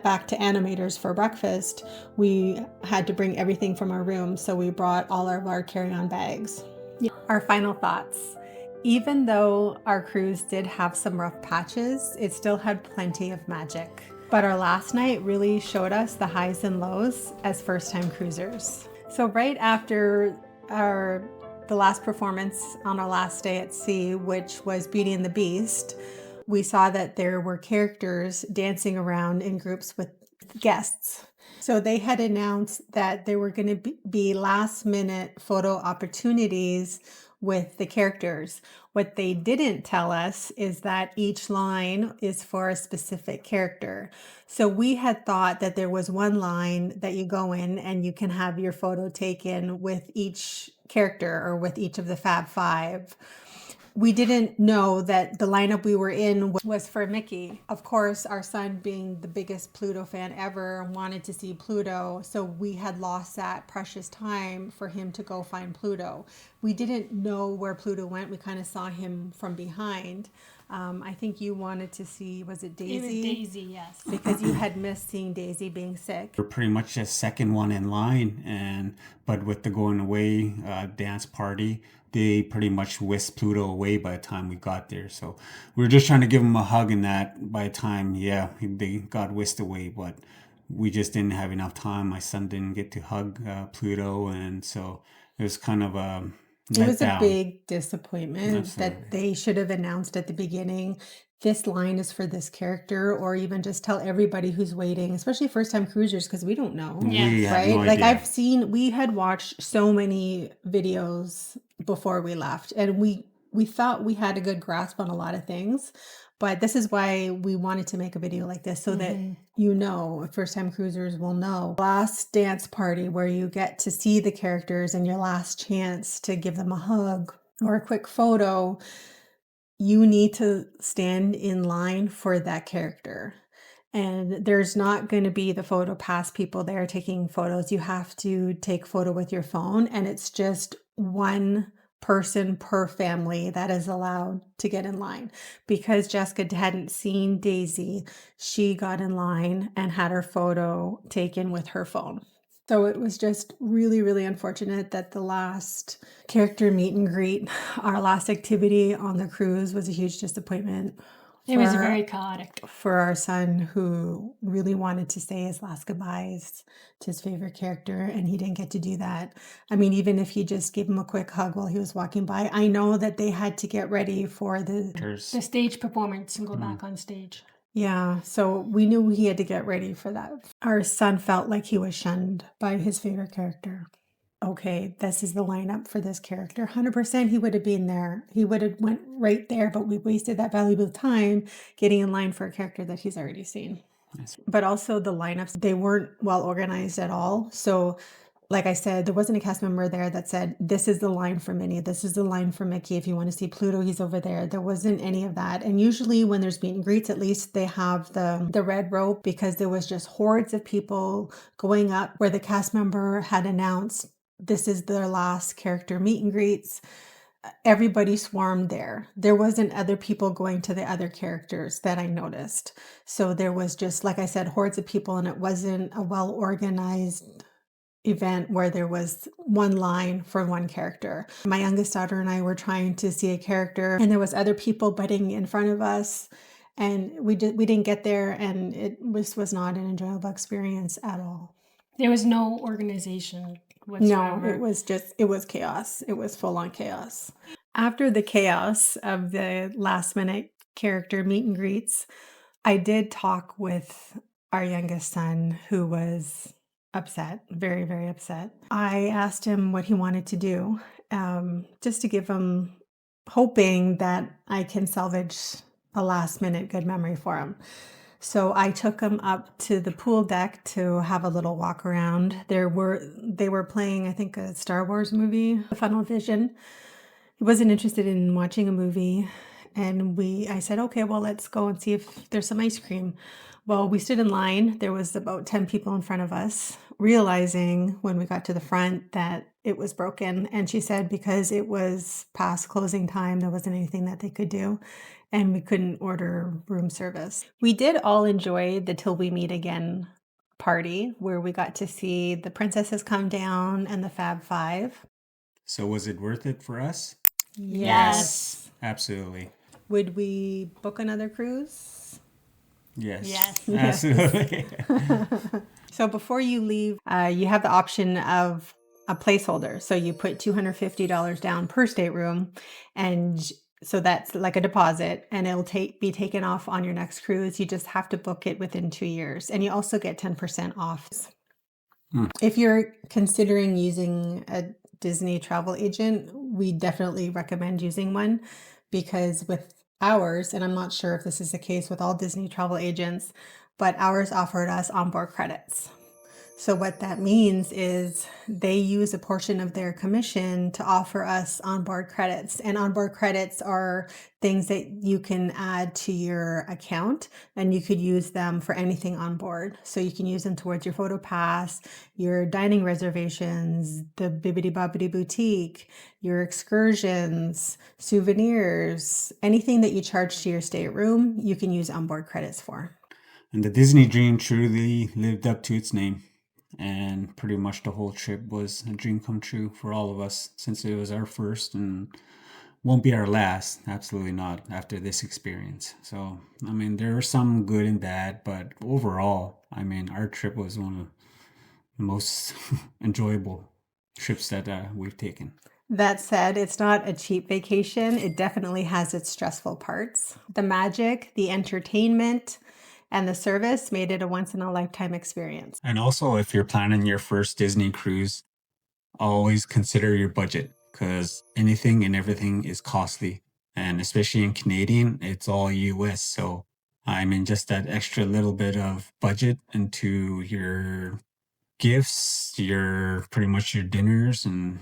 back to Animators for breakfast, we had to bring everything from our room. So we brought all of our carry-on bags. Yeah. Our final thoughts. Even though our cruise did have some rough patches, it still had plenty of magic. But our last night really showed us the highs and lows as first-time cruisers. So right after the last performance on our last day at sea, which was Beauty and the Beast, we saw that there were characters dancing around in groups with guests. So they had announced that there were going to be last minute photo opportunities with the characters. What they didn't tell us is that each line is for a specific character. So we had thought that there was one line that you go in and you can have your photo taken with each character or with each of the Fab Five. We didn't know that the lineup we were in was for Mickey. Of course, our son, being the biggest Pluto fan ever, wanted to see Pluto, so we had lost that precious time for him to go find Pluto. We didn't know where Pluto went. We kind of saw him from behind. I think you wanted to see, was it Daisy? It was Daisy, yes. Because you had missed seeing Daisy being sick. We're pretty much the second one in line, but with the going away dance party, they pretty much whisked Pluto away by the time we got there. So we were just trying to give him a hug, and that by the time, they got whisked away, but we just didn't have enough time. My son didn't get to hug Pluto, and so it was kind of a It was a letdown. big disappointment Absolutely. that they should have announced at the beginning, this line is for this character, or even just tell everybody who's waiting, especially first-time cruisers, because we don't know. Yeah. We had Right? no Like idea. we had watched so many videos before we left, and we thought we had a good grasp on a lot of things, but this is why we wanted to make a video like this, so that first-time cruisers will know. Last dance party where you get to see the characters and your last chance to give them a hug or a quick photo, you need to stand in line for that character. And there's not going to be the photo pass people there taking photos. You have to take photo with your phone, and it's just one person per family that is allowed to get in line. Because Jessica hadn't seen Daisy, she got in line and had her photo taken with her phone. So it was just really, really unfortunate that the last character meet and greet, our last activity on the cruise, was a huge disappointment. It was very chaotic. For our son, who really wanted to say his last goodbyes to his favorite character, and he didn't get to do that. I mean, even if he just gave him a quick hug while he was walking by, I know that they had to get ready for The stage performance and go back on stage. Yeah, so we knew he had to get ready for that. Our son felt like he was shunned by his favorite character. Okay, this is the lineup for this character. 100% he would have been there. He would have went right there, but we wasted that valuable time getting in line for a character that he's already seen. Yes. But also the lineups, they weren't well organized at all. So like I said, there wasn't a cast member there that said, this is the line for Minnie, this is the line for Mickey. If you want to see Pluto, he's over there. There wasn't any of that. And usually when there's meet and greets, at least they have the red rope, because there was just hordes of people going up where the cast member had announced this is their last character meet and greets. Everybody swarmed there. There wasn't other people going to the other characters that I noticed. So there was just, like I said, hordes of people, and it wasn't a well-organized event where there was one line for one character. My youngest daughter and I were trying to see a character, and there was other people butting in front of us, and we didn't get there, and it was not an enjoyable experience at all. There was no organization whatsoever. No, it was chaos. It was full on chaos. After the chaos of the last minute character meet and greets, I did talk with our youngest son, who was upset, very, very upset. I asked him what he wanted to do, just to give him, hoping that I can salvage a last minute good memory for him. So I took them up to the pool deck to have a little walk around. They were playing, I think, a Star Wars movie, Funnel Vision. He wasn't interested in watching a movie, and I said, okay, well, let's go and see if there's some ice cream. Well, we stood in line. There was about 10 people in front of us, realizing when we got to the front that it was broken. And she said because it was past closing time, there wasn't anything that they could do, and we couldn't order room service. We did all enjoy the Till We Meet Again party, where we got to see the princesses come down and the Fab Five. So was it worth it for us? Yes. Absolutely. Would we book another cruise? Yes. Yes. Absolutely. So before you leave, you have the option of a placeholder. So you put $250 down per stateroom, and so that's like a deposit, and it'll be taken off on your next cruise. You just have to book it within 2 years, and you also get 10% off. If you're considering using a Disney travel agent, we definitely recommend using one, because with ours, and I'm not sure if this is the case with all Disney travel agents, but ours offered us onboard credits. So what that means is they use a portion of their commission to offer us onboard credits. And onboard credits are things that you can add to your account, and you could use them for anything on board. So you can use them towards your photo pass, your dining reservations, the Bibbidi Bobbidi Boutique, your excursions, souvenirs, anything that you charge to your stateroom, you can use onboard credits for. And the Disney dream truly lived up to its name. And pretty much the whole trip was a dream come true for all of us, since it was our first and won't be our last. Absolutely not, after this experience. So, I mean, there are some good and bad, but overall, I mean, our trip was one of the most enjoyable trips that we've taken. That said, it's not a cheap vacation. It definitely has its stressful parts. The magic, the entertainment, and the service made it a once-in-a-lifetime experience. And also, if you're planning your first Disney cruise, always consider your budget, because anything and everything is costly. And especially in Canadian, it's all US. So, I mean, just that extra little bit of budget into your gifts, pretty much your dinners, and,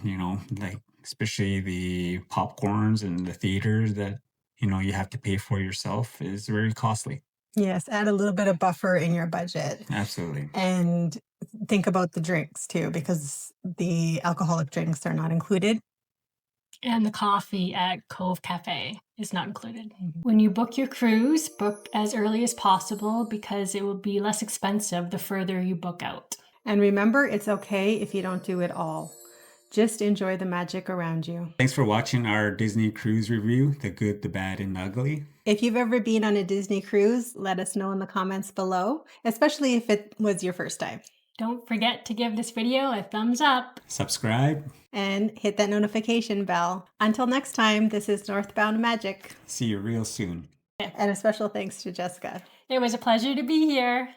like, especially the popcorns and the theaters that, you have to pay for yourself is very costly. Yes, add a little bit of buffer in your budget. Absolutely. And think about the drinks too, because the alcoholic drinks are not included. And the coffee at Cove Cafe is not included. When you book your cruise, book as early as possible, because it will be less expensive the further you book out. And remember, it's okay if you don't do it all. Just enjoy the magic around you. Thanks for watching our Disney cruise review, the good, the bad, and the ugly. If you've ever been on a Disney cruise, let us know in the comments below, especially if it was your first time. Don't forget to give this video a thumbs up. Subscribe. And hit that notification bell. Until next time, this is Northbound Magic. See you real soon. And a special thanks to Jessica. It was a pleasure to be here.